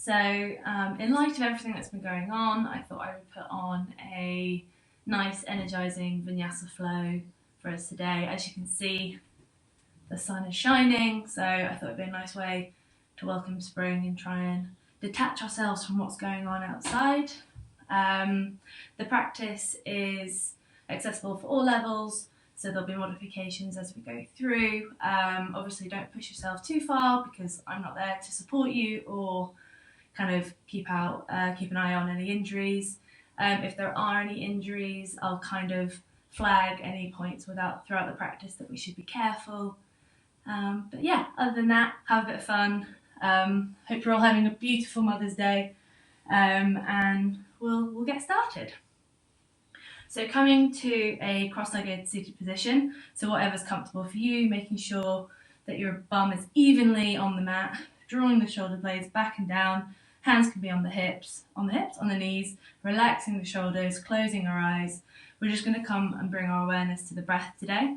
So in light of everything that's been going on, I thought I would put on a nice energizing vinyasa flow for us today. As you can see, the sun is shining, so I thought it'd be a nice way to welcome spring and try and detach ourselves from what's going on outside. The practice is accessible for all levels, so there'll be modifications as we go through. Obviously don't push yourself too far because I'm not there to support you or kind of keep an eye on any injuries. If there are any injuries, I'll kind of flag any points throughout the practice that we should be careful. But yeah, other than that, have a bit of fun. Hope you're all having a beautiful Mother's Day, and we'll get started. So coming to a cross-legged seated position, so whatever's comfortable for you, making sure that your bum is evenly on the mat, drawing the shoulder blades back and down, hands can be on the hips, on the knees, relaxing the shoulders, closing our eyes. We're just going to come and bring our awareness to the breath today.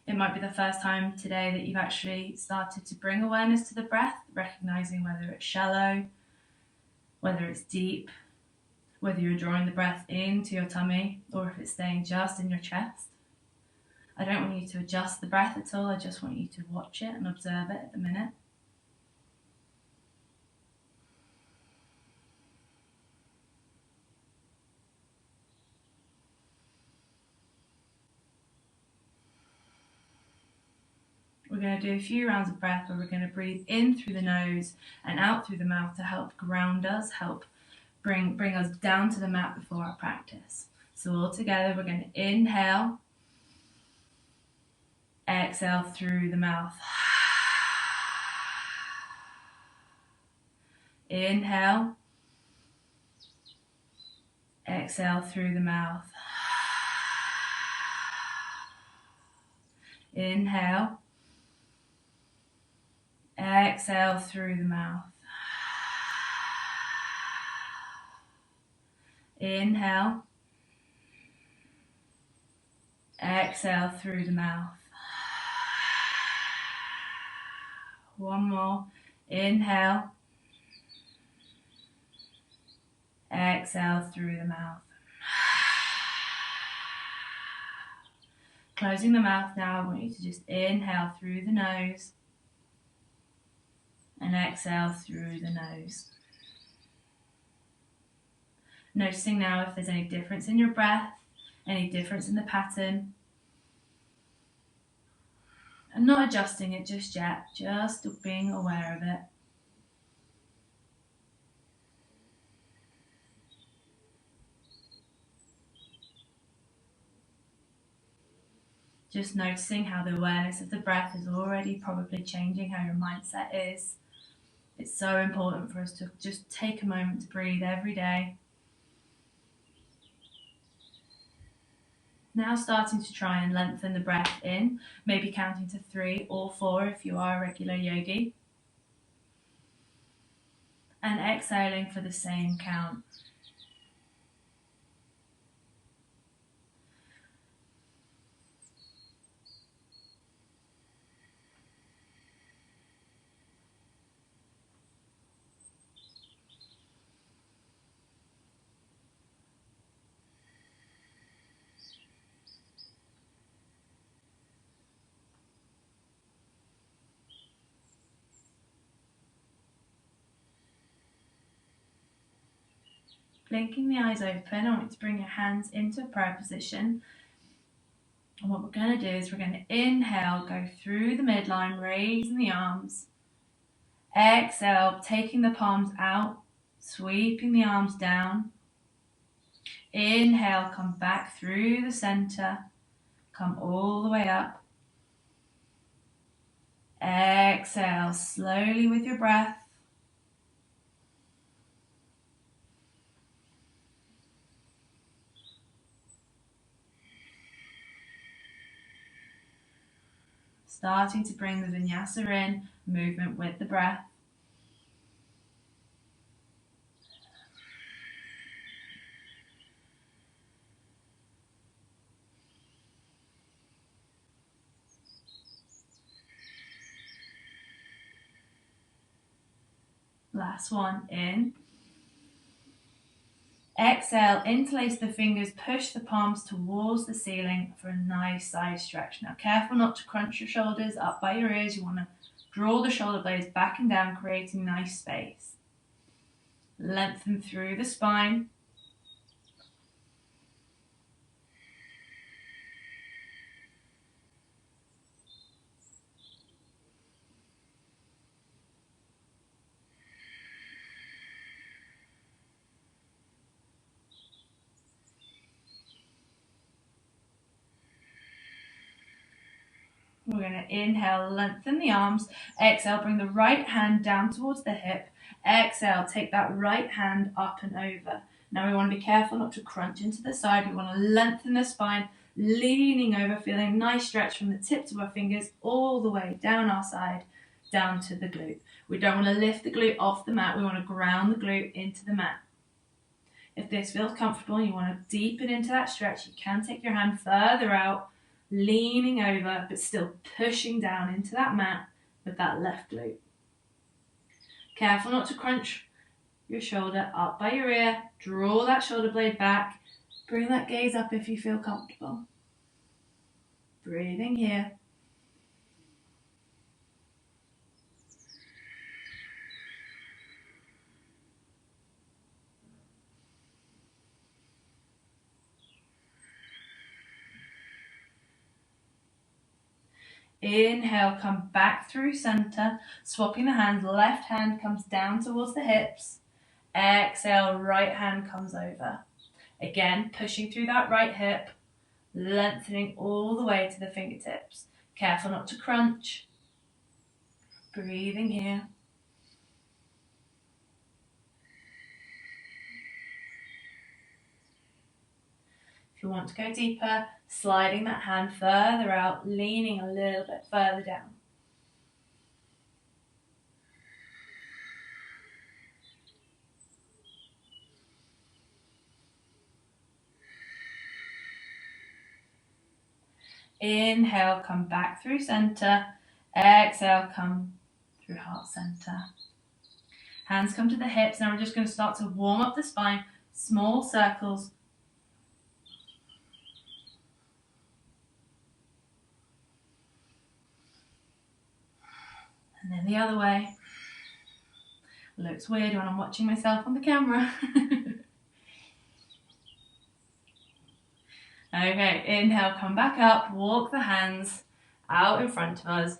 It might be the first time today that you've actually started to bring awareness to the breath, recognizing whether it's shallow, whether it's deep, whether you're drawing the breath into your tummy or if it's staying just in your chest. I don't want you to adjust the breath at all, I just want you to watch it and observe it at the minute. We're going to do a few rounds of breath where we're going to breathe in through the nose and out through the mouth to help ground us, help bring us down to the mat before our practice. So all together we're going to inhale, exhale through the mouth. Inhale, exhale through the mouth. Inhale, exhale through the mouth. Inhale, exhale through the mouth. One more. Inhale, exhale through the mouth. Closing the mouth now, I want you to just inhale through the nose and exhale through the nose. Noticing now if there's any difference in your breath, any difference in the pattern. And not adjusting it just yet, just being aware of it. Just noticing how the awareness of the breath is already probably changing how your mindset is. It's so important for us to just take a moment to breathe every day. Now starting to try and lengthen the breath in, maybe counting to 3 or 4 if you are a regular yogi. And exhaling for the same count. Blinking the eyes open, I want you to bring your hands into a prayer position. And what we're going to do is we're going to inhale, go through the midline, raising the arms. Exhale, taking the palms out, sweeping the arms down. Inhale, come back through the center, come all the way up. Exhale, slowly with your breath. Starting to bring the vinyasa in, movement with the breath. Last one, in. Exhale, interlace the fingers, push the palms towards the ceiling for a nice side stretch. Now, careful not to crunch your shoulders up by your ears. You want to draw the shoulder blades back and down, creating nice space. Lengthen through the spine. We're going to inhale, lengthen the arms. Exhale, bring the right hand down towards the hip. Exhale, take that right hand up and over. Now we want to be careful not to crunch into the side. We want to lengthen the spine, leaning over, feeling a nice stretch from the tips of our fingers all the way down our side, down to the glute. We don't want to lift the glute off the mat. We want to ground the glute into the mat. If this feels comfortable and you want to deepen into that stretch, you can take your hand further out, leaning over, but still pushing down into that mat with that left glute. Careful not to crunch your shoulder up by your ear. Draw that shoulder blade back. Bring that gaze up if you feel comfortable. Breathing here. Inhale, come back through center, swapping the hands. Left hand comes down towards the hips. Exhale, right hand comes over. Again, pushing through that right hip, lengthening all the way to the fingertips. Careful not to crunch. Breathing here. If you want to go deeper, sliding that hand further out, leaning a little bit further down. Inhale, come back through center. Exhale, come through heart center. Hands come to the hips. Now we're just going to start to warm up the spine. Small circles. And then the other way. Looks weird when I'm watching myself on the camera. Okay, inhale, come back up, walk the hands out in front of us,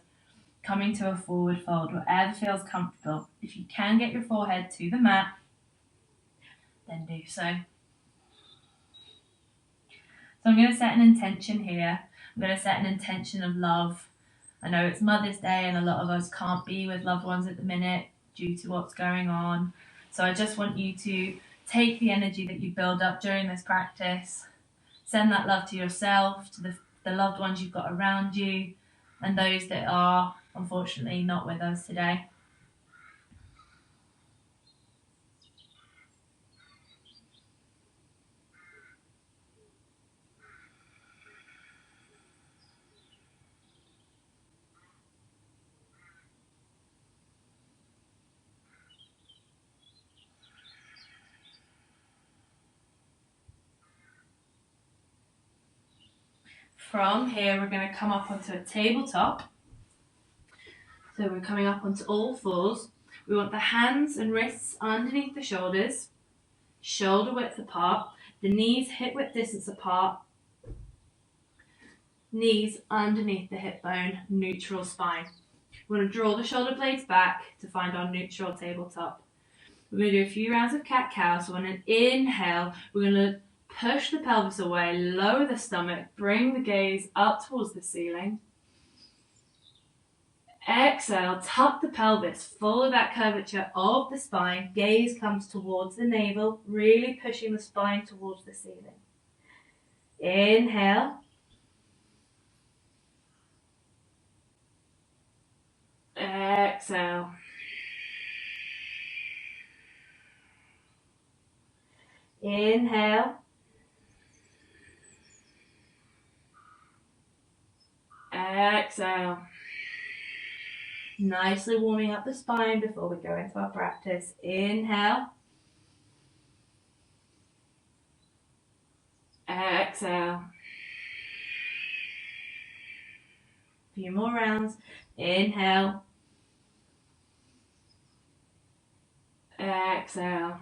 coming to a forward fold, whatever feels comfortable. If you can get your forehead to the mat, then do so. So I'm going to set an intention here. I'm going to set an intention of love. I know it's Mother's Day and a lot of us can't be with loved ones at the minute due to what's going on. So I just want you to take the energy that you build up during this practice, send that love to yourself, to the loved ones you've got around you, and those that are unfortunately not with us today. From here, we're going to come up onto a tabletop. So we're coming up onto all fours. We want the hands and wrists underneath the shoulders, shoulder width apart, the knees hip width distance apart, knees underneath the hip bone, neutral spine. We're going to draw the shoulder blades back to find our neutral tabletop. We're going to do a few rounds of cat-cow. So on an inhale, we're going to push the pelvis away, lower the stomach, bring the gaze up towards the ceiling. Exhale, tuck the pelvis, follow that curvature of the spine, gaze comes towards the navel, really pushing the spine towards the ceiling. Inhale. Exhale. Inhale. Exhale. Nicely warming up the spine before we go into our practice. Inhale. Exhale. A few more rounds. Inhale. Exhale.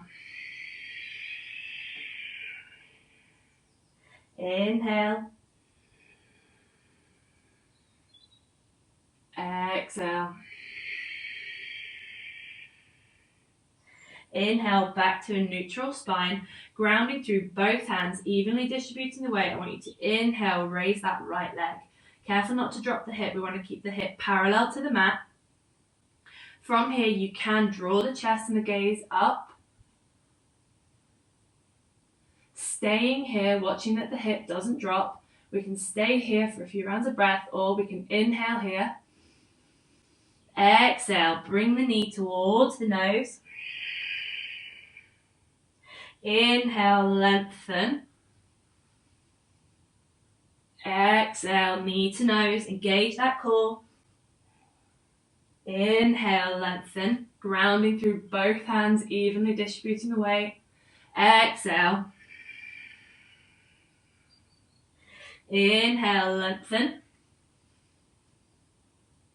Inhale. Exhale. Inhale back to a neutral spine, grounding through both hands, evenly distributing the weight. I want you to inhale, raise that right leg. Careful not to drop the hip. We want to keep the hip parallel to the mat. From here, you can draw the chest and the gaze up. Staying here, watching that the hip doesn't drop. We can stay here for a few rounds of breath, or we can inhale here. Exhale, bring the knee towards the nose. Inhale, lengthen. Exhale, knee to nose, engage that core. Inhale, lengthen, grounding through both hands, evenly distributing the weight. Exhale. Inhale, lengthen.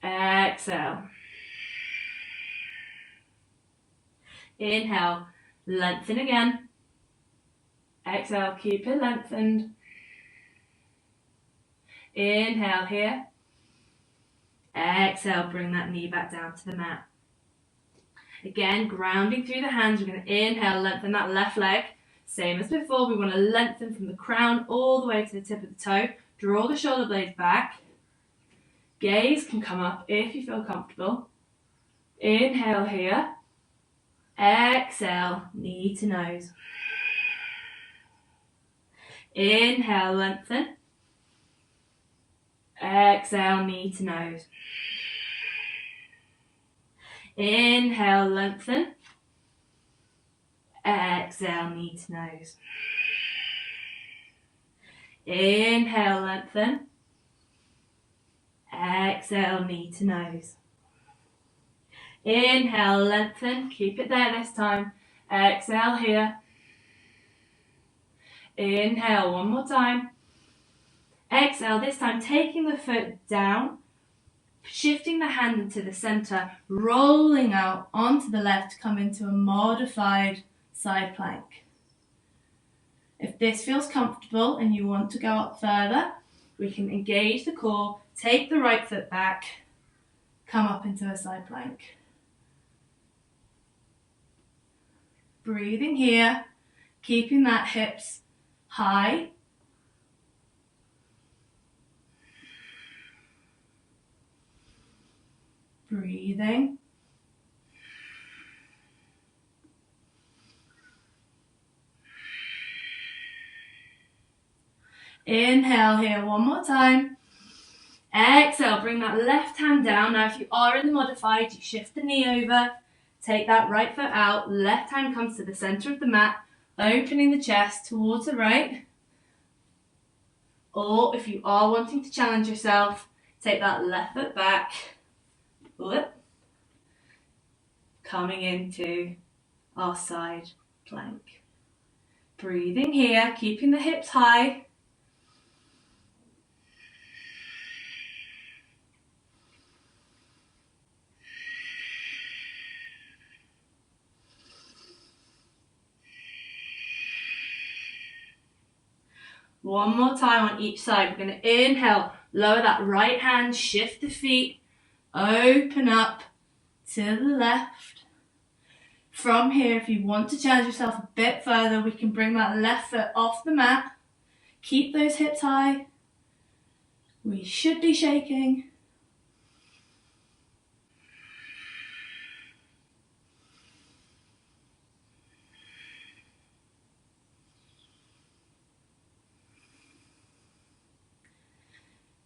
Exhale. Inhale, lengthen again. Exhale, keep it lengthened. Inhale here. Exhale, bring that knee back down to the mat. Again, grounding through the hands, we're going to inhale, lengthen that left leg. Same as before, we want to lengthen from the crown all the way to the tip of the toe. Draw the shoulder blades back. Gaze can come up if you feel comfortable. Inhale here. Exhale, knee to nose. Inhale, lengthen. Exhale, knee to nose. Inhale, lengthen. Exhale, knee to nose. Inhale, lengthen. Exhale, knee to nose. Inhale, lengthen. Keep it there this time. Exhale here. Inhale, one more time. Exhale, this time taking the foot down, shifting the hand into the center, rolling out onto the left to come into a modified side plank. If this feels comfortable and you want to go up further, we can engage the core, take the right foot back, come up into a side plank. Breathing here, keeping that hips high. Breathing. Inhale here one more time. Exhale, bring that left hand down. Now if you are in the modified, you shift the knee over, take that right foot out, left hand comes to the center of the mat, opening the chest towards the right. Or if you are wanting to challenge yourself, take that left foot back, coming into our side plank. Breathing here, keeping the hips high. One more time on each side. We're going to inhale, lower that right hand, shift the feet, open up to the left. From here, if you want to challenge yourself a bit further, we can bring that left foot off the mat. Keep those hips high. We should be shaking.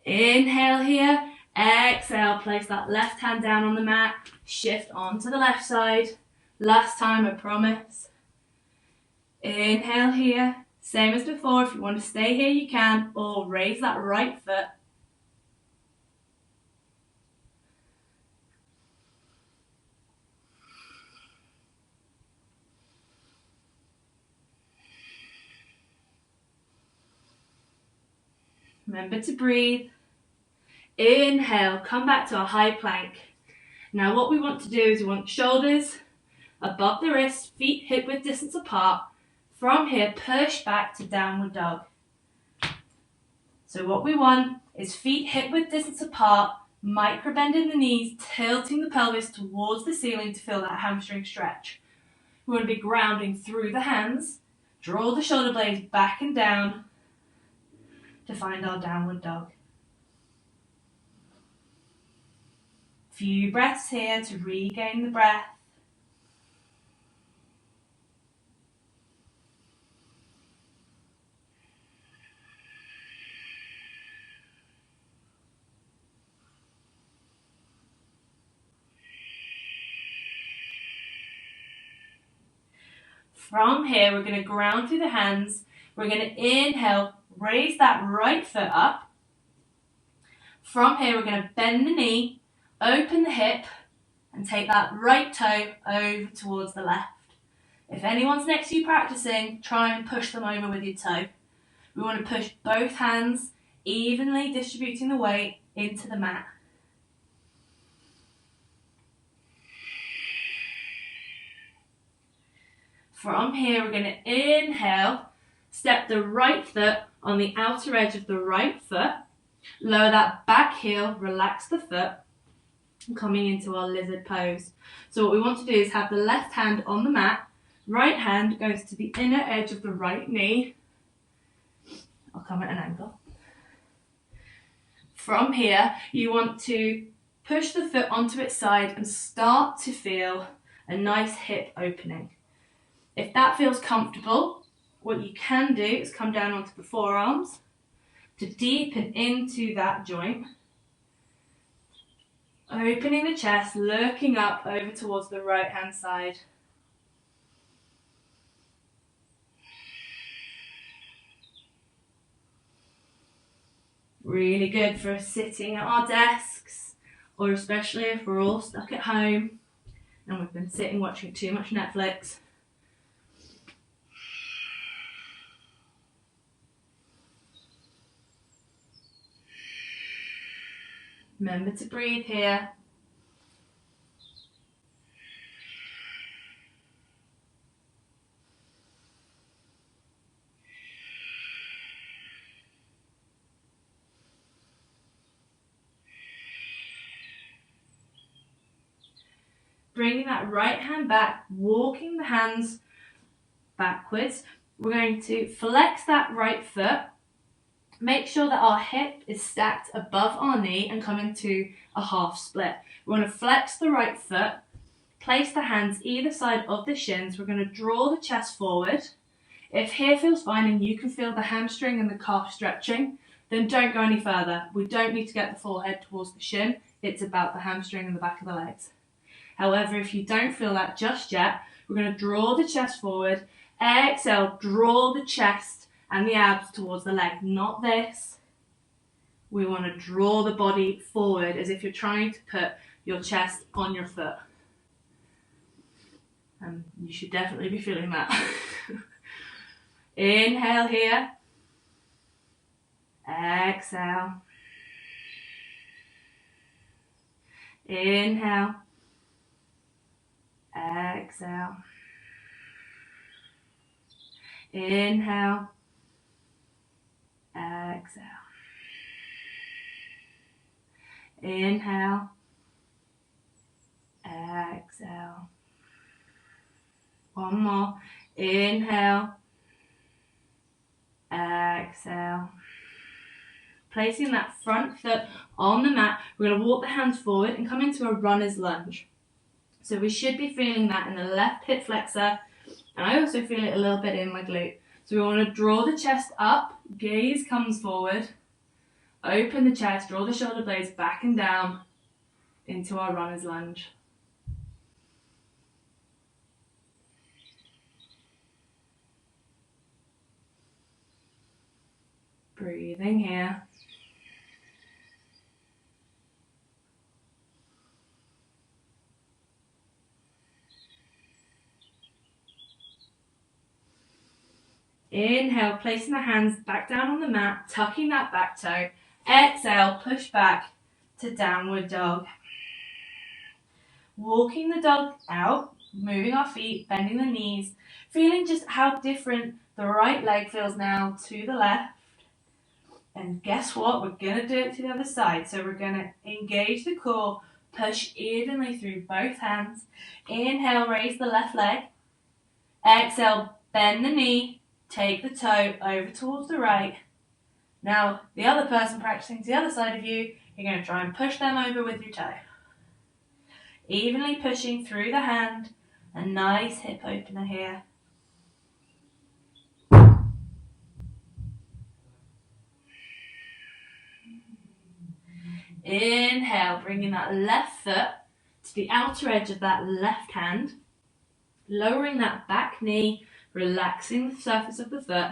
Inhale here, exhale, place that left hand down on the mat, shift onto the left side. Last time, I promise. Inhale here, same as before, if you want to stay here you can, or raise that right foot. Remember to breathe. Inhale, come back to a high plank. Now what we want to do is we want shoulders above the wrists, feet hip-width distance apart. From here, push back to downward dog. So what we want is feet hip-width distance apart, micro bend in the knees, tilting the pelvis towards the ceiling to feel that hamstring stretch. We want to be grounding through the hands, draw the shoulder blades back and down to find our downward dog. Few breaths here to regain the breath. From here, we're going to ground through the hands. We're going to inhale, raise that right foot up. From here, we're going to bend the knee, open the hip, and take that right toe over towards the left. If anyone's next to you practicing, try and push them over with your toe. We want to push both hands, evenly distributing the weight into the mat. From here, we're going to inhale, step the right foot on the outer edge of the right foot, lower that back heel, relax the foot, and coming into our lizard pose. So what we want to do is have the left hand on the mat, right hand goes to the inner edge of the right knee. I'll come at an angle. From here, you want to push the foot onto its side and start to feel a nice hip opening. If that feels comfortable, what you can do is come down onto the forearms to deepen into that joint. Opening the chest, looking up over towards the right hand side. Really good for sitting at our desks, or especially if we're all stuck at home and we've been sitting watching too much Netflix. Remember to breathe here. Bringing that right hand back, walking the hands backwards. We're going to flex that right foot. Make sure that our hip is stacked above our knee and come into a half split. We want to flex the right foot, place the hands either side of the shins. We're going to draw the chest forward. If here feels fine and you can feel the hamstring and the calf stretching, then don't go any further. We don't need to get the forehead towards the shin. It's about the hamstring and the back of the legs. However, if you don't feel that just yet, we're going to draw the chest forward. Exhale, draw the chest and the abs towards the leg. Not this. We want to draw the body forward as if you're trying to put your chest on your foot. And you should definitely be feeling that. Inhale here. Exhale. Inhale. Exhale. Inhale. Exhale. Inhale. Exhale. One more. Inhale. Exhale. Placing that front foot on the mat, we're going to walk the hands forward and come into a runner's lunge. So we should be feeling that in the left hip flexor, and I also feel it a little bit in my glute. So we want to draw the chest up, gaze comes forward, open the chest, draw the shoulder blades back and down into our runner's lunge. Breathing here. Inhale, placing the hands back down on the mat, tucking that back toe. Exhale, push back to downward dog. Walking the dog out, moving our feet, bending the knees, feeling just how different the right leg feels now to the left. And guess what? We're going to do it to the other side. So we're going to engage the core, push evenly through both hands. Inhale, raise the left leg. Exhale, bend the knee, take the toe over towards the right. Now, the other person practicing to the other side of you, you're going to try and push them over with your toe. Evenly pushing through the hand. A nice hip opener here. Inhale, bringing that left foot to the outer edge of that left hand. Lowering that back knee, relaxing the surface of the foot.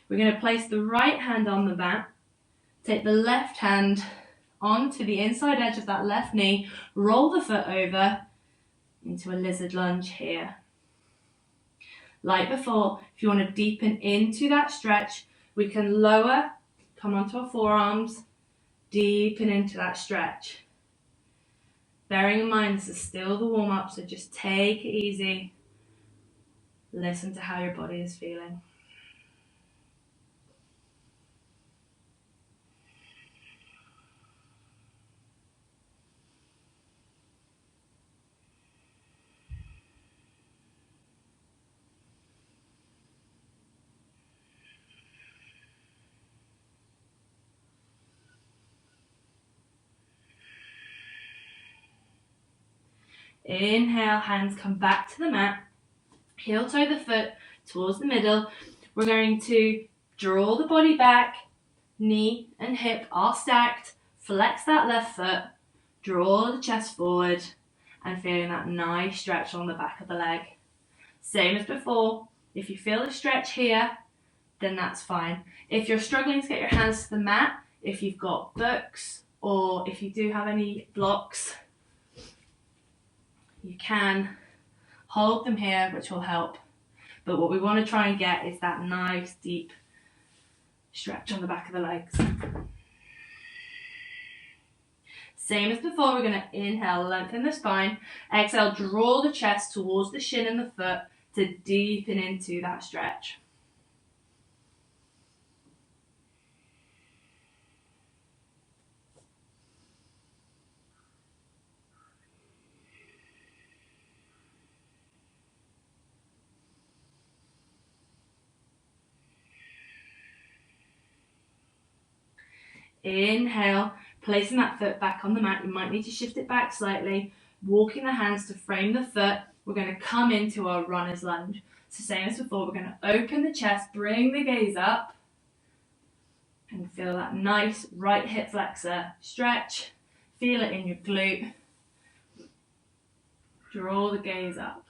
We're going to place the right hand on the mat. Take the left hand onto the inside edge of that left knee. Roll the foot over into a lizard lunge here. Like before, if you want to deepen into that stretch, we can lower, come onto our forearms, deepen into that stretch. Bearing in mind this is still the warm-up, so just take it easy. Listen to how your body is feeling. Inhale, hands come back to the mat. Heel toe the foot towards the middle. We're going to draw the body back. Knee and hip are stacked. Flex that left foot. Draw the chest forward. And feeling that nice stretch on the back of the leg. Same as before. If you feel a stretch here, then that's fine. If you're struggling to get your hands to the mat, if you've got books or if you do have any blocks, you can hold them here, which will help. But what we want to try and get is that nice deep stretch on the back of the legs. Same as before, we're going to inhale, lengthen the spine. Exhale, draw the chest towards the shin and the foot to deepen into that stretch. Inhale, placing that foot back on the mat. You might need to shift it back slightly. Walking the hands to frame the foot. We're going to come into our runner's lunge. So same as before, we're going to open the chest, bring the gaze up. And feel that nice right hip flexor stretch. Feel it in your glute. Draw the gaze up.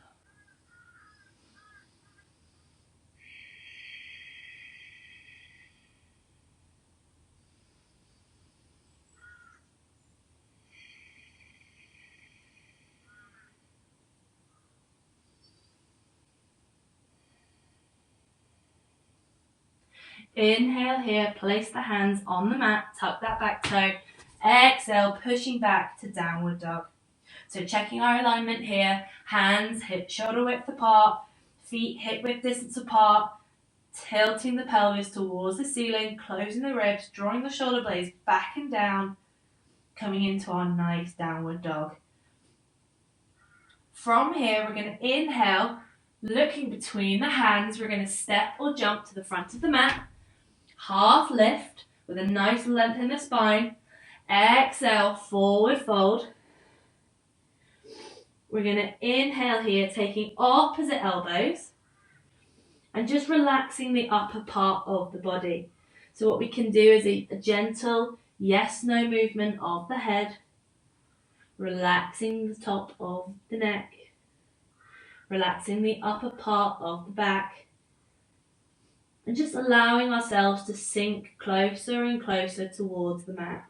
Inhale here, place the hands on the mat, tuck that back toe. Exhale, pushing back to downward dog. So checking our alignment here, hands hip shoulder width apart, feet hip width distance apart, tilting the pelvis towards the ceiling, closing the ribs, drawing the shoulder blades back and down, coming into our nice downward dog. From here, we're going to inhale, looking between the hands, we're going to step or jump to the front of the mat. Half lift with a nice length in the spine. Exhale, forward fold. We're going to inhale here, taking opposite elbows and just relaxing the upper part of the body. So what we can do is a gentle yes-no movement of the head, relaxing the top of the neck, relaxing the upper part of the back, and just allowing ourselves to sink closer and closer towards the mat.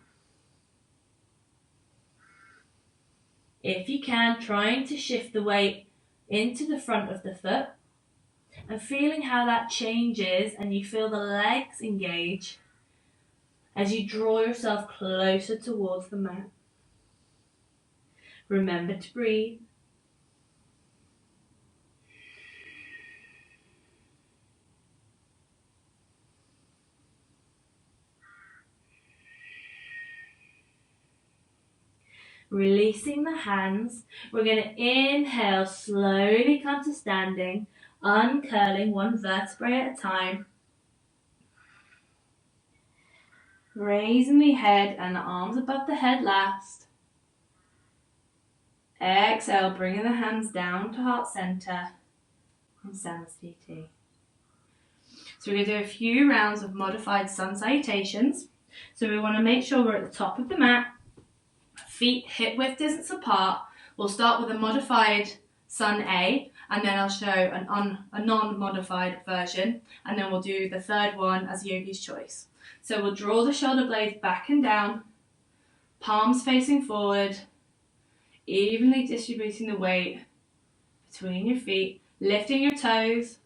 If you can, trying to shift the weight into the front of the foot. And feeling how that changes and you feel the legs engage as you draw yourself closer towards the mat. Remember to breathe. Releasing the hands, we're going to inhale, slowly come to standing, uncurling one vertebrae at a time. Raising the head and the arms above the head last. Exhale, bringing the hands down to heart center in Samastiti. So we're going to do a few rounds of modified sun salutations. So we want to make sure we're at the top of the mat. Feet hip width distance apart. We'll start with a modified sun A, and then I'll show a non-modified version, and then we'll do the third one as yogi's choice. So we'll draw the shoulder blades back and down, palms facing forward, evenly distributing the weight between your feet, lifting your toes,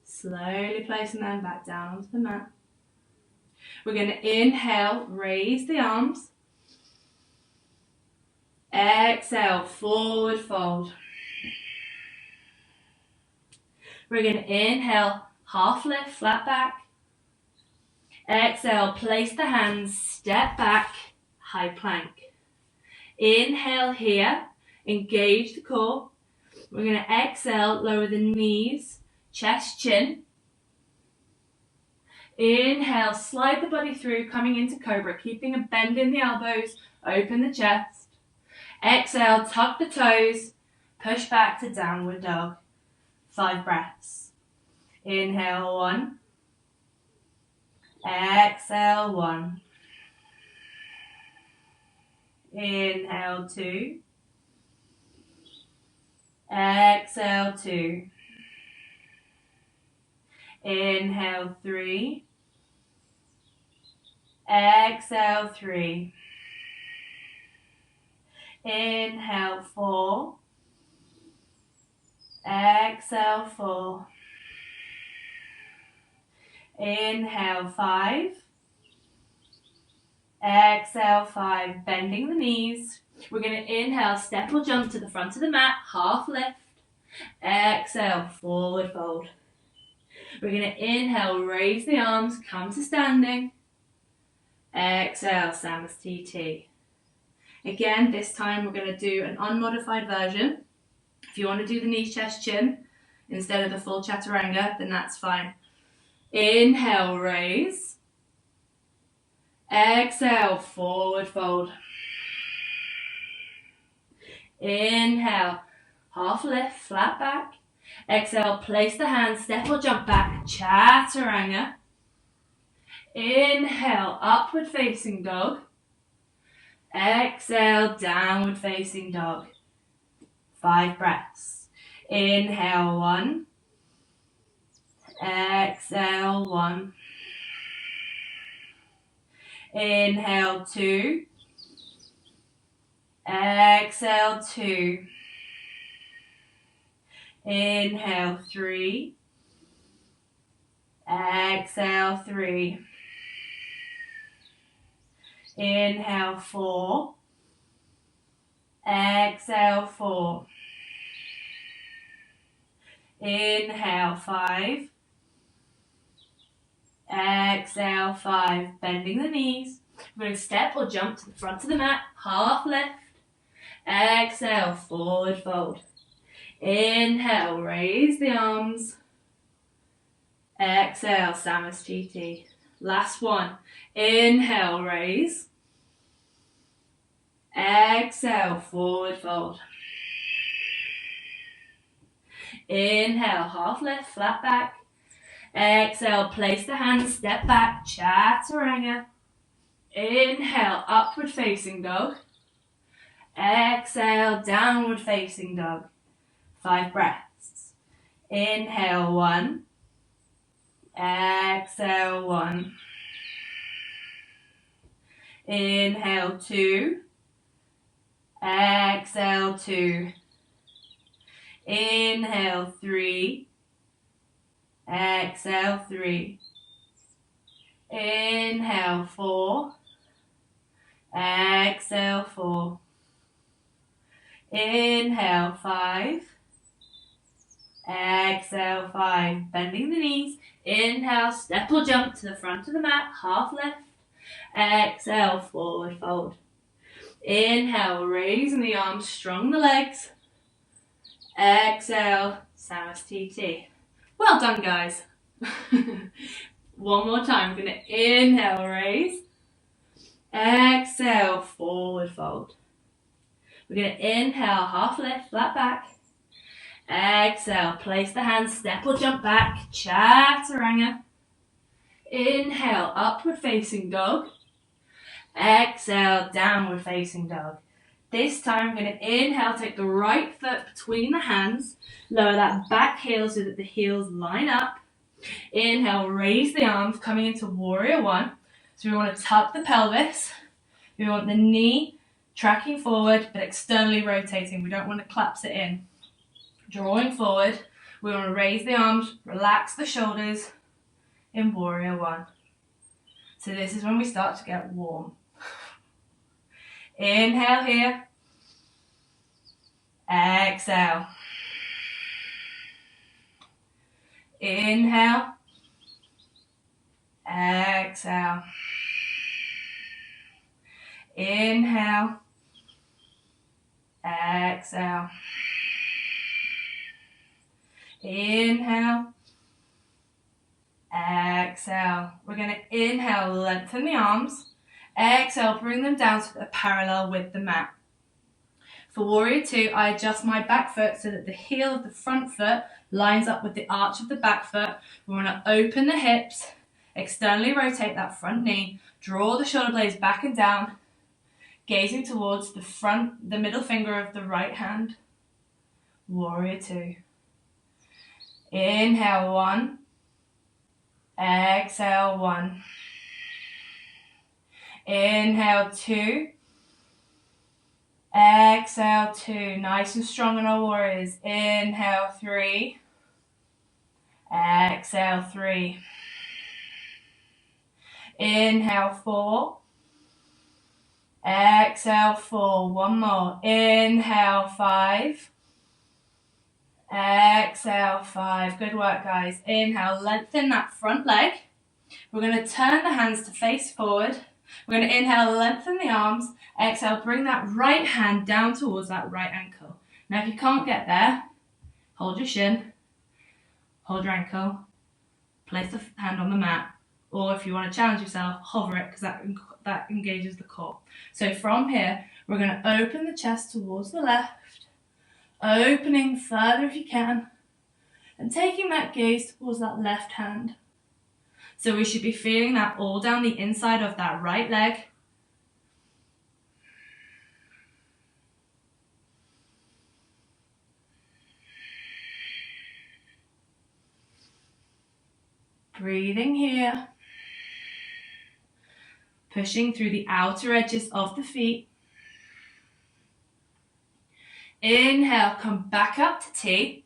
slowly placing them back down onto the mat. We're going to inhale, raise the arms. Exhale, forward fold. We're going to inhale, half lift, flat back. Exhale, place the hands, step back, high plank. Inhale here, engage the core. We're going to exhale, lower the knees, chest, chin. Inhale, slide the body through, coming into cobra, keeping a bend in the elbows, open the chest. Exhale, tuck the toes, push back to downward dog. 5 breaths. Inhale 1. Exhale 1. Inhale 2. Exhale 2. Inhale 3. Exhale 3. Inhale 4. Exhale 4. Inhale 5. Exhale 5. Bending the knees. We're going to inhale, step or jump to the front of the mat, half lift. Exhale, forward fold. We're going to inhale, raise the arms, come to standing. Exhale, Samastiti. Again, this time we're going to do an unmodified version. If you want to do the knees, chest, chin instead of the full chaturanga, then that's fine. Inhale, raise. Exhale, forward fold. Inhale, half lift, flat back. Exhale, place the hands, step or jump back, chaturanga. Inhale, upward facing dog. Exhale, downward facing dog. 5 breaths. Inhale 1. Exhale 1. Inhale 2. Exhale 2. Inhale 3. Exhale 3. Inhale 4. Exhale 4. Inhale 5. Exhale 5. Bending the knees. We're going to step or jump to the front of the mat. Half lift. Exhale, forward fold. Inhale, raise the arms. Exhale, Samastiti. Last one. Inhale, raise. Exhale, forward fold. Inhale, half lift, flat back. Exhale, place the hands, step back, chaturanga. Inhale, upward facing dog. Exhale, downward facing dog. 5 breaths. Inhale 1. Exhale 1. Inhale 2. Exhale 2. Inhale 3. Exhale, 3. Inhale, 4. Exhale, 4. Inhale, 5. Exhale, 5. Bending the knees. Inhale, step or jump to the front of the mat, half lift. Exhale, forward fold. Inhale, raising the arms, strong the legs. Exhale, Samus TT. Well done, guys. One more time. We're going to inhale, raise. Exhale, forward fold. We're going to inhale, half lift, flat back. Exhale, place the hands, step or jump back, chaturanga. Inhale, upward facing dog. Exhale, downward facing dog. This time I'm going to inhale, take the right foot between the hands, lower that back heel so that the heels line up. Inhale, raise the arms, coming into warrior one. So we want to tuck the pelvis. We want the knee tracking forward, but externally rotating. We don't want to collapse it in. Drawing forward, we want to raise the arms, relax the shoulders in warrior one. So this is when we start to get warm. Inhale here. Exhale. Inhale. Exhale. Inhale. Exhale. Inhale. Exhale. We're going to inhale, lengthen the arms. Exhale, bring them down so that they're parallel with the mat. For warrior two, I adjust my back foot so that the heel of the front foot lines up with the arch of the back foot. We want to open the hips, externally rotate that front knee, draw the shoulder blades back and down, gazing towards the middle finger of the right hand. Warrior two. Inhale, 1. Exhale, 1. Inhale, 2. Exhale, 2. Nice and strong in our warriors. Inhale, 3. Exhale, 3. Inhale, 4. Exhale, 4. One more. Inhale, 5. Exhale, 5. Good work, guys. Inhale, lengthen that front leg. We're going to turn the hands to face forward. We're going to inhale, lengthen the arms. Exhale, bring that right hand down towards that right ankle. Now, if you can't get there, hold your shin, hold your ankle, place the hand on the mat, or if you want to challenge yourself, hover it because that engages the core. So from here, we're going to open the chest towards the left, opening further if you can, and taking that gaze towards that left hand. So we should be feeling that all down the inside of that right leg. Breathing here. Pushing through the outer edges of the feet. Inhale, come back up to T.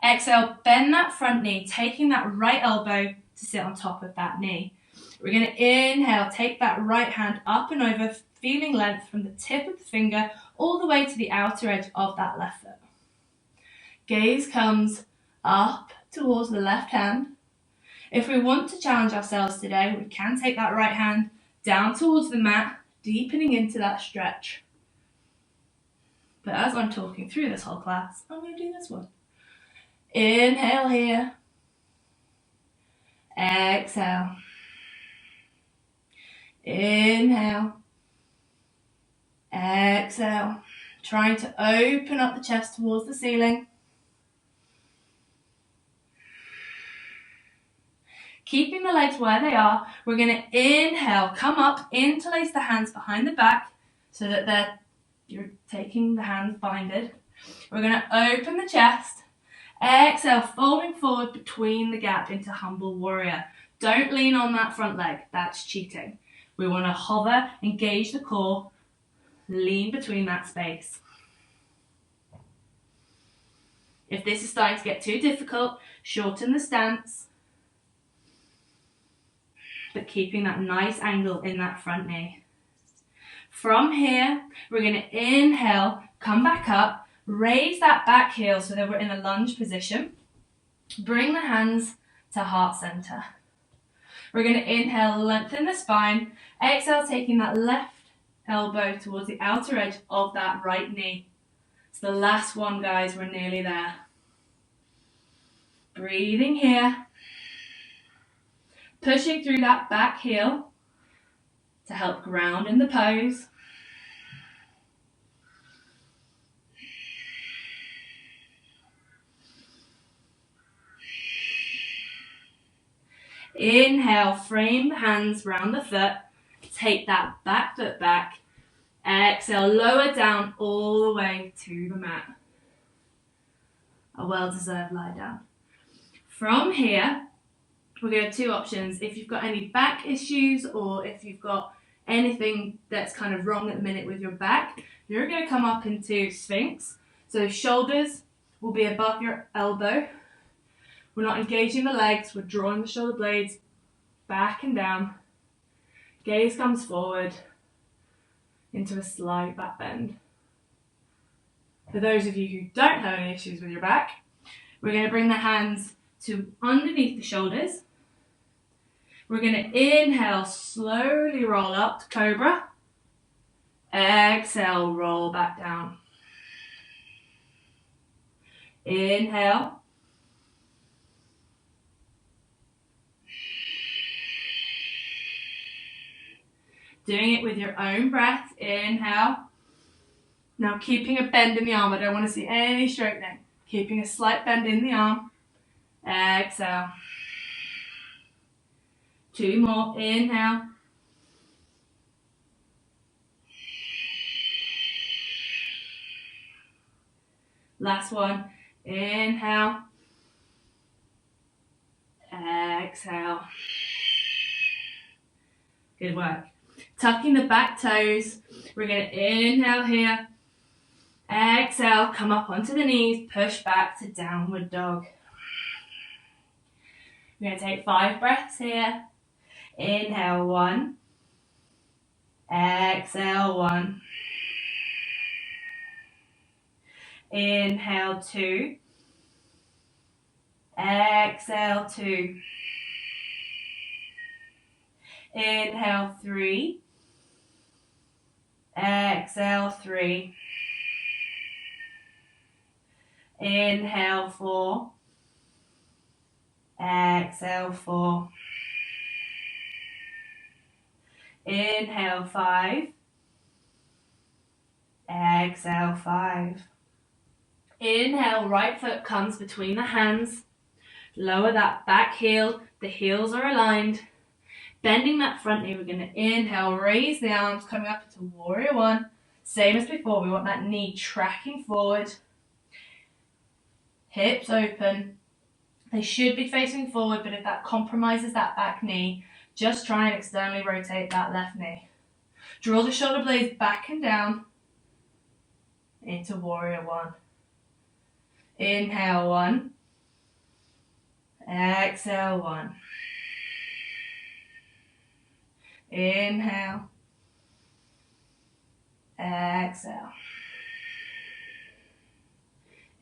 Exhale, bend that front knee, taking that right elbow to sit on top of that knee. We're going to inhale, take that right hand up and over, feeling length from the tip of the finger all the way to the outer edge of that left foot. Gaze comes up towards the left hand. If we want to challenge ourselves today, we can take that right hand down towards the mat, deepening into that stretch. But as I'm talking through this whole class, I'm going to do this one. Inhale here. Exhale. Inhale. Exhale. Trying to open up the chest towards the ceiling. Keeping the legs where they are, we're going to inhale, come up, interlace the hands behind the back so that you're taking the hands binded. We're going to open the chest. Exhale, folding forward between the gap into humble warrior. Don't lean on that front leg, that's cheating. We want to hover, engage the core, lean between that space. If this is starting to get too difficult, shorten the stance. but keeping that nice angle in that front knee. From here, we're going to inhale, come back up, raise that back heel so that we're in a lunge position. Bring the hands to heart center. We're going to inhale, lengthen the spine. Exhale, taking that left elbow towards the outer edge of that right knee. It's the last one, guys. We're nearly there. Breathing here. Pushing through that back heel to help ground in the pose. Inhale, frame the hands round the foot. Take that back foot back. Exhale, lower down all the way to the mat. A well-deserved lie down. From here, we're going to have two options. If you've got any back issues or if you've got anything that's kind of wrong at the minute with your back, you're going to come up into Sphinx. So shoulders will be above your elbow. We're not engaging the legs, we're drawing the shoulder blades back and down. Gaze comes forward into a slight back bend. For those of you who don't have any issues with your back, we're going to bring the hands to underneath the shoulders. We're going to inhale, slowly roll up to Cobra. Exhale, roll back down. Inhale. Doing it with your own breath. Inhale. Now keeping a bend in the arm. I don't want to see any straightening. Keeping a slight bend in the arm. Exhale. Two more. Inhale. Last one. Inhale. Exhale. Good work. Tucking the back toes. We're going to inhale here. Exhale, come up onto the knees, push back to downward dog. We're going to take 5 breaths here. Inhale 1. Exhale 1. Inhale 2. Exhale 2. Inhale 3. Exhale 3. Inhale 4. Exhale 4. Inhale 5. Exhale 5. Inhale, right foot comes between the hands. Lower that back heel. The heels are aligned. Bending that front knee, we're going to inhale, raise the arms, coming up into Warrior 1. Same as before, we want that knee tracking forward. Hips open. They should be facing forward, but if that compromises that back knee, just try and externally rotate that left knee. Draw the shoulder blades back and down into Warrior 1. Inhale 1. Exhale 1. Inhale. Exhale.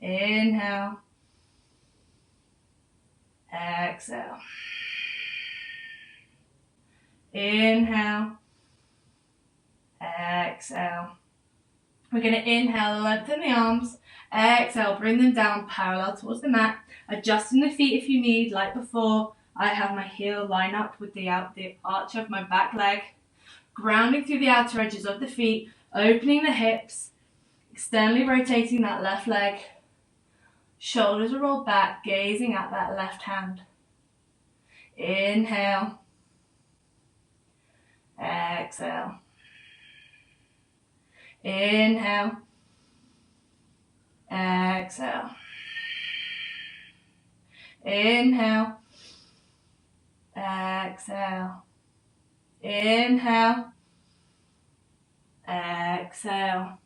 Inhale. Exhale. Inhale. Exhale. We're going to inhale, lengthen the arms. Exhale, bring them down parallel towards the mat. Adjusting the feet if you need, like before. I have my heel line up with the arch of my back leg. Grounding through the outer edges of the feet. Opening the hips. Externally rotating that left leg. Shoulders are rolled back, gazing at that left hand. Inhale. Exhale. Inhale. Exhale. Inhale. Exhale. Inhale. Exhale.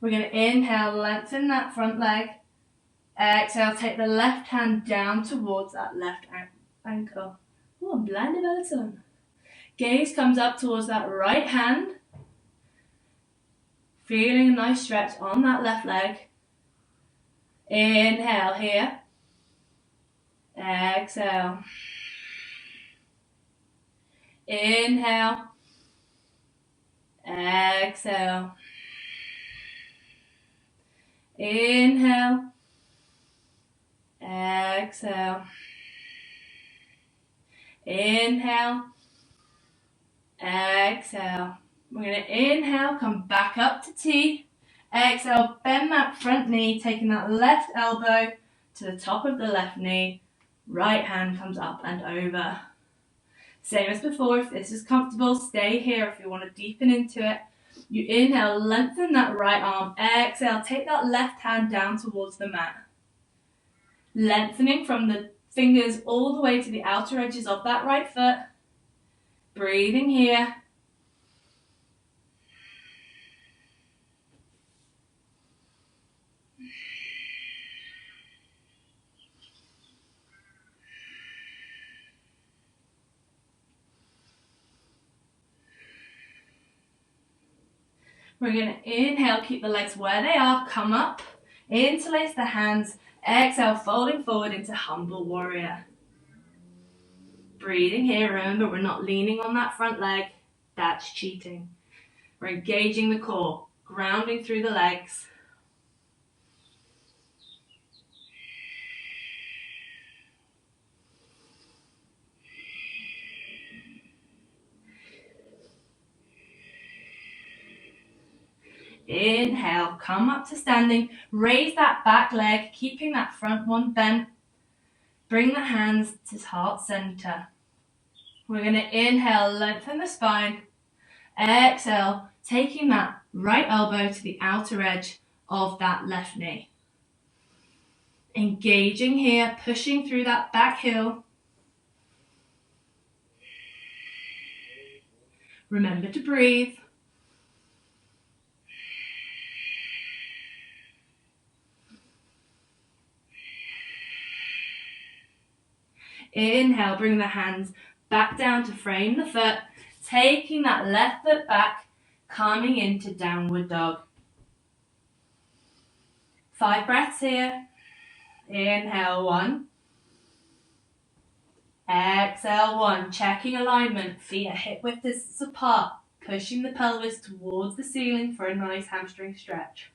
We're going to inhale, lengthen that front leg. Exhale, take the left hand down towards that left ankle. Oh, I'm blinded by the sun. Gaze comes up towards that right hand. Feeling a nice stretch on that left leg. Inhale here. Exhale. Inhale. Exhale. Inhale. Exhale. Inhale. Exhale. We're going to inhale, come back up to T. Exhale, bend that front knee, taking that left elbow to the top of the left knee. Right hand comes up and over. Same as before, if this is comfortable, stay here. If you want to deepen into it, you inhale, lengthen that right arm. Exhale, take that left hand down towards the mat. Lengthening from the fingers all the way to the outer edges of that right foot. Breathing here. We're going to inhale, keep the legs where they are, come up, interlace the hands, exhale, folding forward into humble warrior. Breathing here, remember we're not leaning on that front leg, that's cheating. We're engaging the core, grounding through the legs. Inhale, come up to standing, raise that back leg, keeping that front one bent. Bring the hands to heart center. We're going to inhale, lengthen the spine. Exhale, taking that right elbow to the outer edge of that left knee. Engaging here, pushing through that back heel. Remember to breathe. Inhale, bring the hands back down to frame the foot, taking that left foot back, coming into downward dog. 5 breaths here. Inhale, 1. Exhale, 1. Checking alignment, feet are hip width distance apart, pushing the pelvis towards the ceiling for a nice hamstring stretch.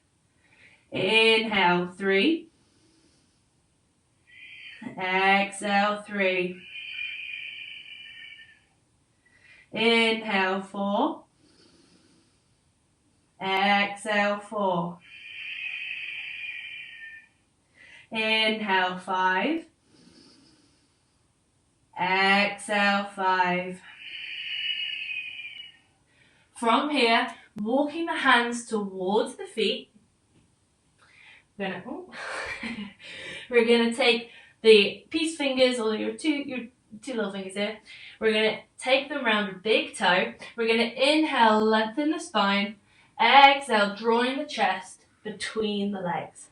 Inhale, 3. Exhale, 3. Inhale, 4. Exhale, 4. Inhale, 5. Exhale, 5. From here, walking the hands towards the feet. We're gonna take the peace fingers, or your two little fingers here. We're going to take them around a big toe. We're going to inhale, lengthen the spine. Exhale, drawing the chest between the legs.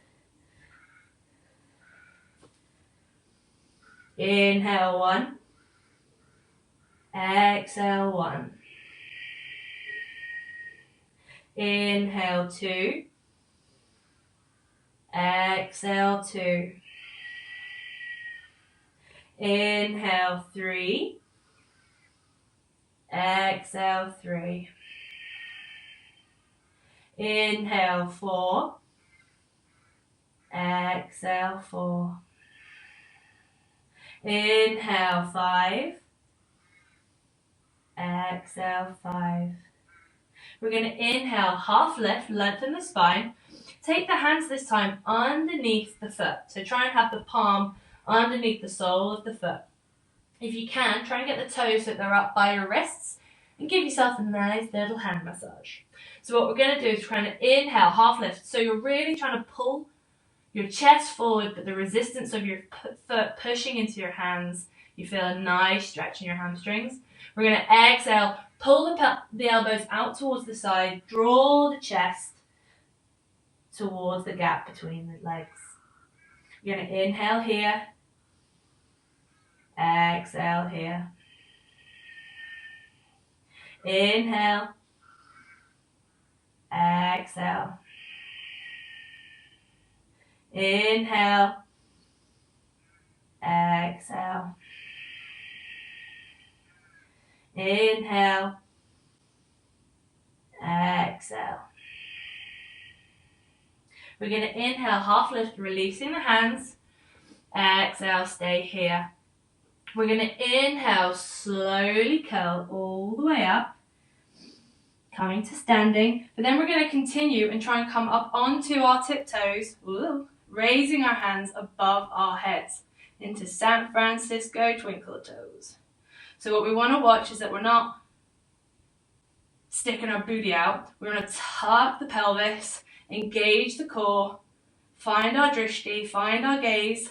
Inhale, 1. Exhale, 1. Inhale, 2. Exhale, 2. Inhale, 3. Exhale, 3. Inhale, 4. Exhale, 4. Inhale, 5. Exhale, 5. We're going to inhale, half lift, lengthen the spine. Take the hands this time underneath the foot. So try and have the palm underneath the sole of the foot. If you can, try and get the toes so that they're up by your wrists and give yourself a nice little hand massage. So what we're going to do is try and inhale, half lift. So you're really trying to pull your chest forward, but the resistance of your foot pushing into your hands. You feel a nice stretch in your hamstrings. We're going to exhale, pull the elbows out towards the side, draw the chest towards the gap between the legs. You're going to inhale here. Exhale here. Inhale. Exhale. Inhale. Exhale. Inhale. Exhale. We're going to inhale, half lift, releasing the hands. Exhale, stay here. We're going to inhale, slowly curl all the way up, coming to standing. But then we're going to continue and try and come up onto our tiptoes, raising our hands above our heads into San Francisco twinkle toes. So what we want to watch is that we're not sticking our booty out. We're going to tuck the pelvis, engage the core, find our drishti, find our gaze,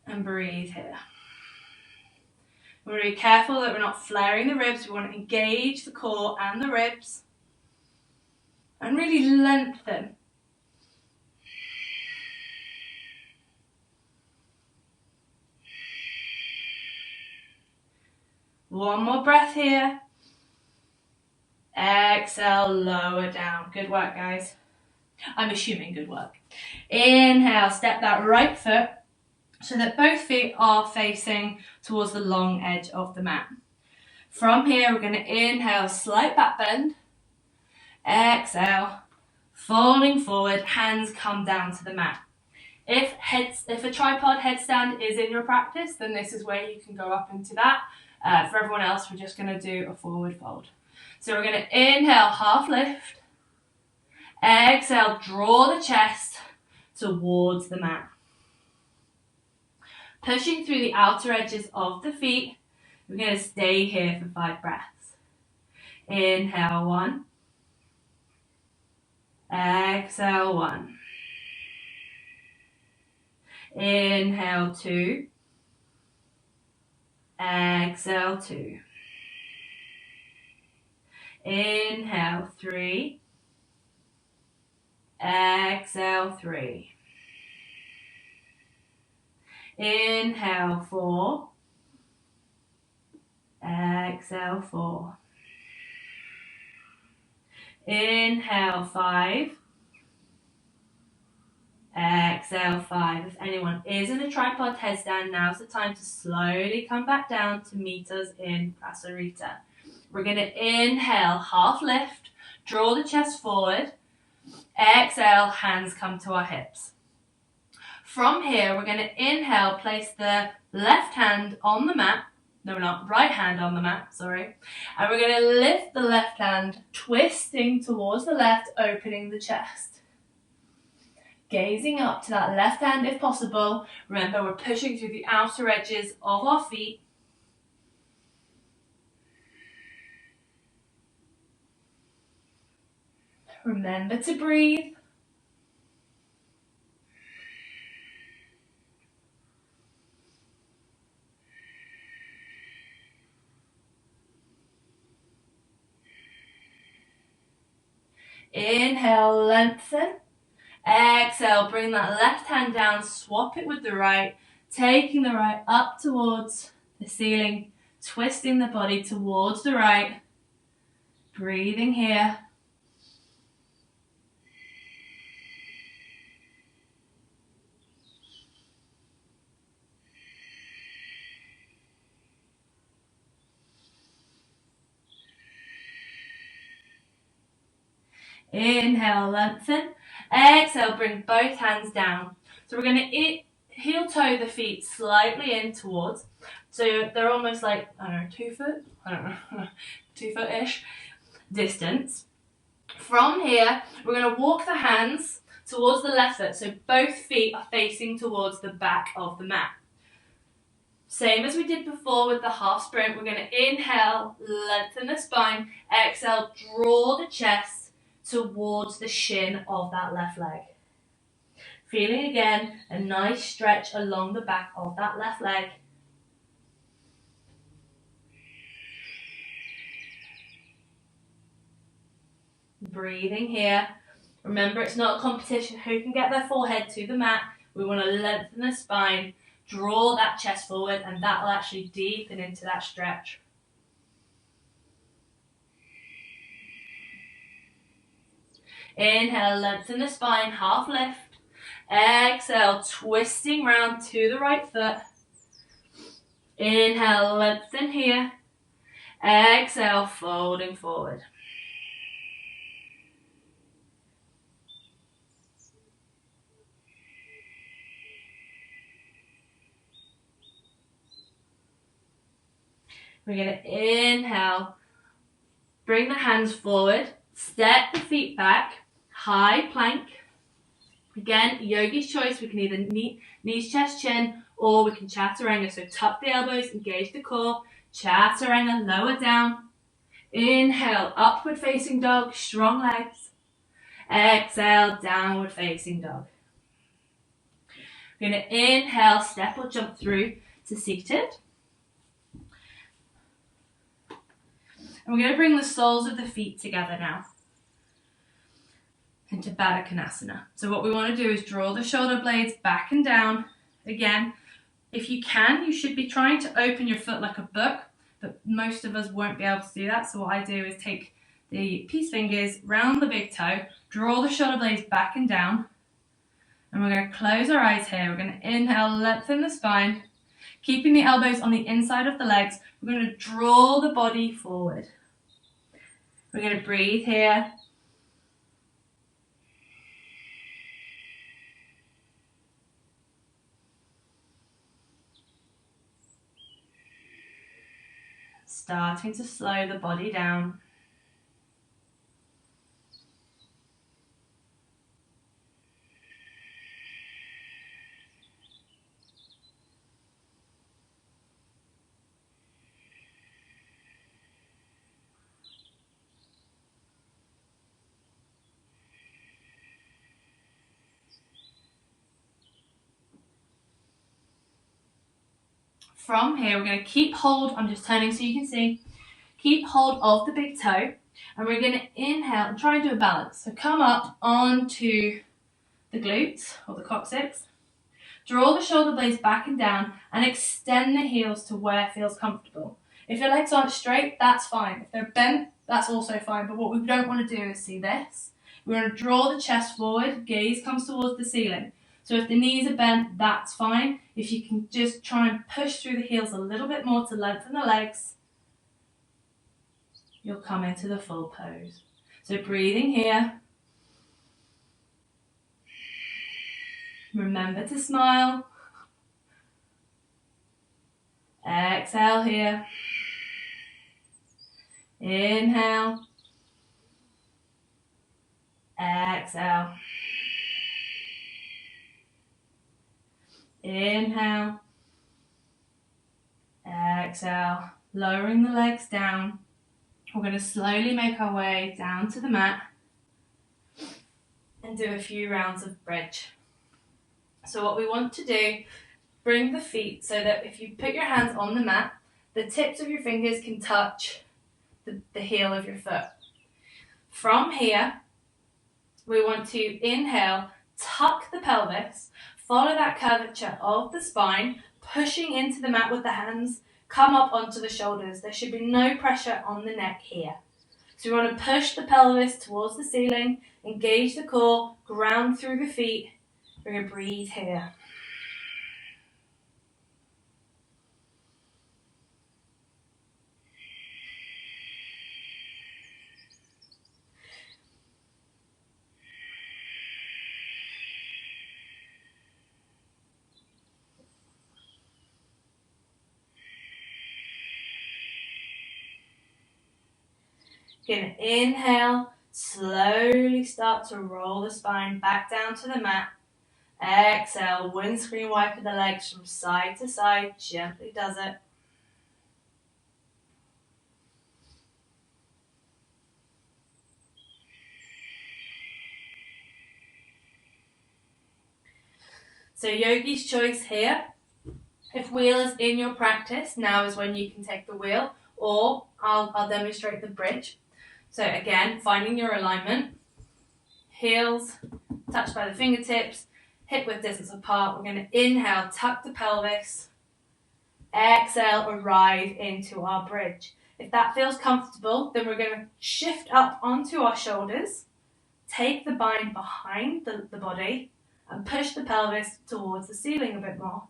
and breathe here. We're going to be careful that we're not flaring the ribs. We want to engage the core and the ribs and really lengthen. One more breath here. Exhale, lower down. Good work, guys. I'm assuming good work. Inhale, step that right foot so that both feet are facing towards the long edge of the mat. From here, we're going to inhale, slight back bend. Exhale, folding forward, hands come down to the mat. If a tripod headstand is in your practice, then this is where you can go up into that. For everyone else, we're just going to do a forward fold. So we're going to inhale, half lift. Exhale, draw the chest towards the mat. Pushing through the outer edges of the feet. We're going to stay here for 5 breaths. Inhale, 1. Exhale, 1. Inhale, 2. Exhale, 2. Inhale, 3. Exhale, 3. Inhale, 4. Exhale, 4. Inhale, 5. Exhale, 5. If anyone is in a tripod headstand, now's the time to slowly come back down to meet us in Prasarita. We're going to inhale, half lift, draw the chest forward. Exhale, hands come to our hips. From here, we're going to inhale, place the left hand on the mat. No, we're not. Right hand on the mat, sorry. And we're going to lift the left hand, twisting towards the left, opening the chest. Gazing up to that left hand if possible. Remember, we're pushing through the outer edges of our feet. Remember to breathe. Inhale, lengthen. Exhale, bring that left hand down, swap it with the right, taking the right up towards the ceiling, twisting the body towards the right. Breathing here. Inhale, lengthen. Exhale, bring both hands down. So we're going to heel toe the feet slightly in towards. So they're almost like, 2 foot? 2 foot-ish distance. From here, we're going to walk the hands towards the left foot. So both feet are facing towards the back of the mat. Same as we did before with the half sprint. We're going to inhale, lengthen the spine. Exhale, draw the chest towards the shin of that left leg. Feeling again a nice stretch along the back of that left leg. Breathing here. Remember, it's not a competition who can get their forehead to the mat. We want to lengthen the spine, draw that chest forward, and that will actually deepen into that stretch. Inhale, lengthen the spine, half lift. Exhale, twisting round to the right foot. Inhale, lengthen here. Exhale, folding forward. We're going to inhale, bring the hands forward, step the feet back, high plank. Again, yogi's choice, we can either knees, chest, chin, or we can chaturanga. So tuck the elbows, engage the core, chaturanga, lower down. Inhale, upward facing dog, strong legs. Exhale, downward facing dog. We're going to inhale, step or jump through to seated. And we're going to bring the soles of the feet together now into Baddha Konasana. So what we want to do is draw the shoulder blades back and down. Again, if you can, you should be trying to open your foot like a book, but most of us won't be able to do that. So what I do is take the peace fingers round the big toe, draw the shoulder blades back and down, and we're going to close our eyes here. We're going to inhale, lengthen the spine, keeping the elbows on the inside of the legs. We're going to draw the body forward. We're going to breathe here. Starting to slow the body down. From here, we're going to keep hold, I'm just turning so you can see, keep hold of the big toe, and we're going to inhale and try and do a balance. So come up onto the glutes or the coccyx, draw the shoulder blades back and down, and extend the heels to where it feels comfortable. If your legs aren't straight, that's fine. If they're bent, that's also fine. But what we don't want to do is see this. We're going to draw the chest forward, gaze comes towards the ceiling. So if the knees are bent, that's fine. If you can just try and push through the heels a little bit more to lengthen the legs, you'll come into the full pose. So breathing here. Remember to smile. Exhale here. Inhale. Exhale. Inhale. Exhale. Lowering the legs down. We're going to slowly make our way down to the mat and do a few rounds of bridge. So what we want to do, bring the feet so that if you put your hands on the mat, the tips of your fingers can touch the heel of your foot. From here, we want to inhale, tuck the pelvis, follow that curvature of the spine, pushing into the mat with the hands, come up onto the shoulders. There should be no pressure on the neck here. So we want to push the pelvis towards the ceiling, engage the core, ground through the feet. We're going to breathe here. Going to inhale, slowly start to roll the spine back down to the mat. Exhale, windscreen wiper the legs from side to side, gently does it. So yogi's choice here. If wheel is in your practice, now is when you can take the wheel, or I'll demonstrate the bridge. So again, finding your alignment, heels touched by the fingertips, hip width distance apart. We're going to inhale, tuck the pelvis, exhale, arrive into our bridge. If that feels comfortable, then we're going to shift up onto our shoulders, take the bind behind the body and push the pelvis towards the ceiling a bit more.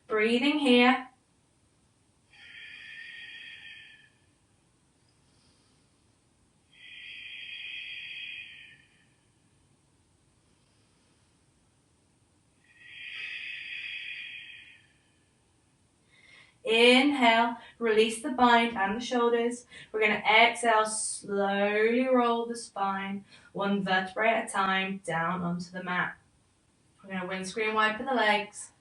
Breathing here. Inhale, release the bind and the shoulders. We're going to exhale, slowly roll the spine, one vertebrae at a time, down onto the mat. We're going to windscreen wiper the legs.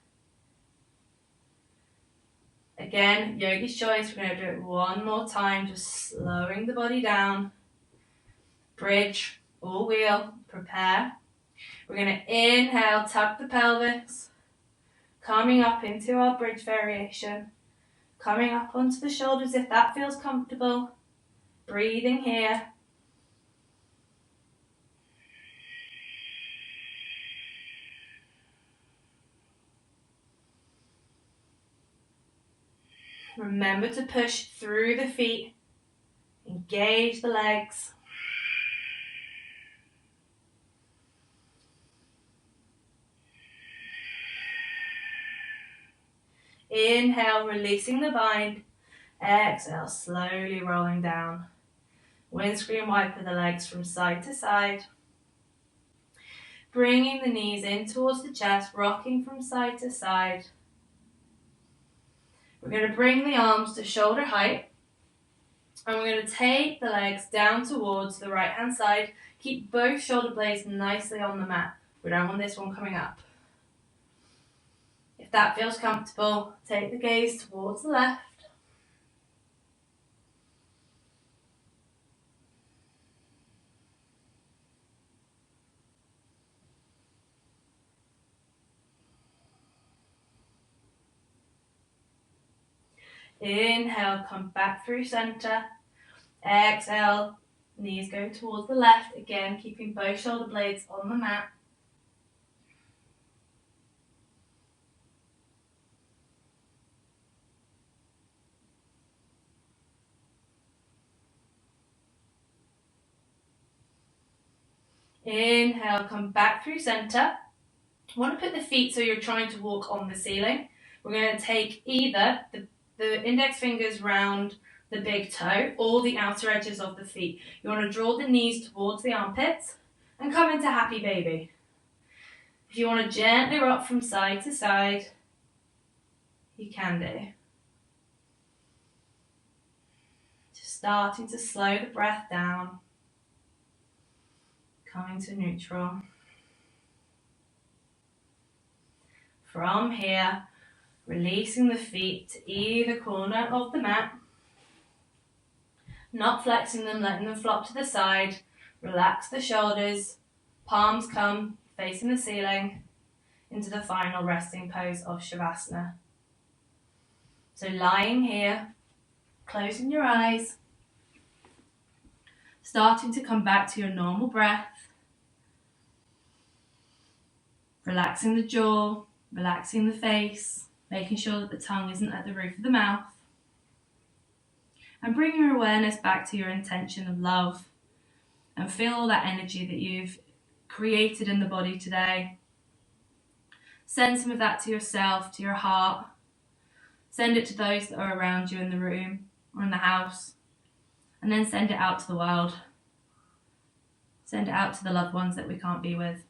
Again, yogi's choice. We're going to do it one more time, just slowing the body down. Bridge or wheel, prepare. We're going to inhale, tuck the pelvis, coming up into our bridge variation. Coming up onto the shoulders if that feels comfortable. Breathing here. Remember to push through the feet. Engage the legs. Inhale, releasing the bind. Exhale, slowly rolling down. Windscreen wiper the legs from side to side. Bringing the knees in towards the chest, rocking from side to side. We're going to bring the arms to shoulder height. And we're going to take the legs down towards the right hand side. Keep both shoulder blades nicely on the mat. We don't want this one coming up. If that feels comfortable, take the gaze towards the left. Inhale, come back through center. Exhale, knees go towards the left. Again, keeping both shoulder blades on the mat. Inhale, come back through center. You want to put the feet so you're trying to walk on the ceiling. We're going to take either the index fingers round the big toe or the outer edges of the feet. You want to draw the knees towards the armpits and come into happy baby. If you want to gently rock from side to side, you can do. Just starting to slow the breath down, coming to neutral. From here, releasing the feet to either corner of the mat, not flexing them, letting them flop to the side. Relax the shoulders, palms come facing the ceiling into the final resting pose of Shavasana. So lying here, closing your eyes, starting to come back to your normal breath, relaxing the jaw, relaxing the face, making sure that the tongue isn't at the roof of the mouth, and bring your awareness back to your intention of love and feel all that energy that you've created in the body today. Send some of that to yourself, to your heart. Send it to those that are around you in the room or in the house, and then send it out to the world. Send it out to the loved ones that we can't be with.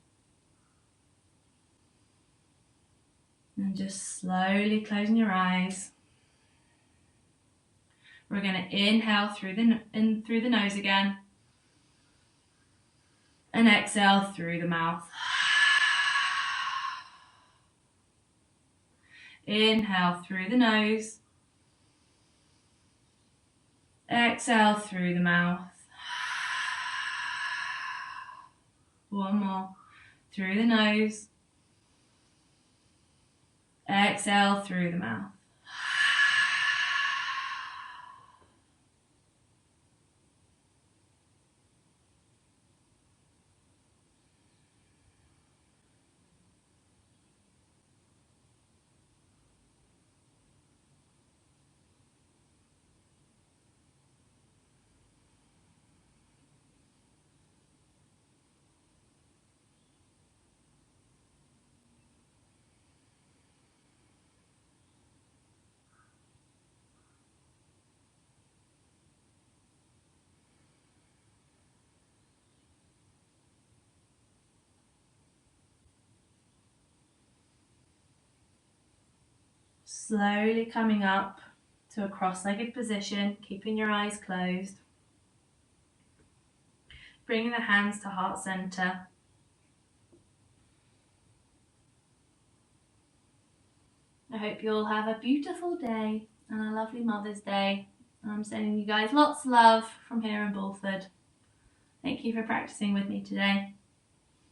And just slowly closing your eyes. We're going to inhale through the nose again. And exhale through the mouth. Inhale through the nose. Exhale through the mouth. One more. Through the nose. Exhale through the mouth. Slowly coming up to a cross-legged position, keeping your eyes closed. Bringing the hands to heart center. I hope you all have a beautiful day and a lovely Mother's Day. I'm sending you guys lots of love from here in Bulford. Thank you for practicing with me today.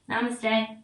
Namaste.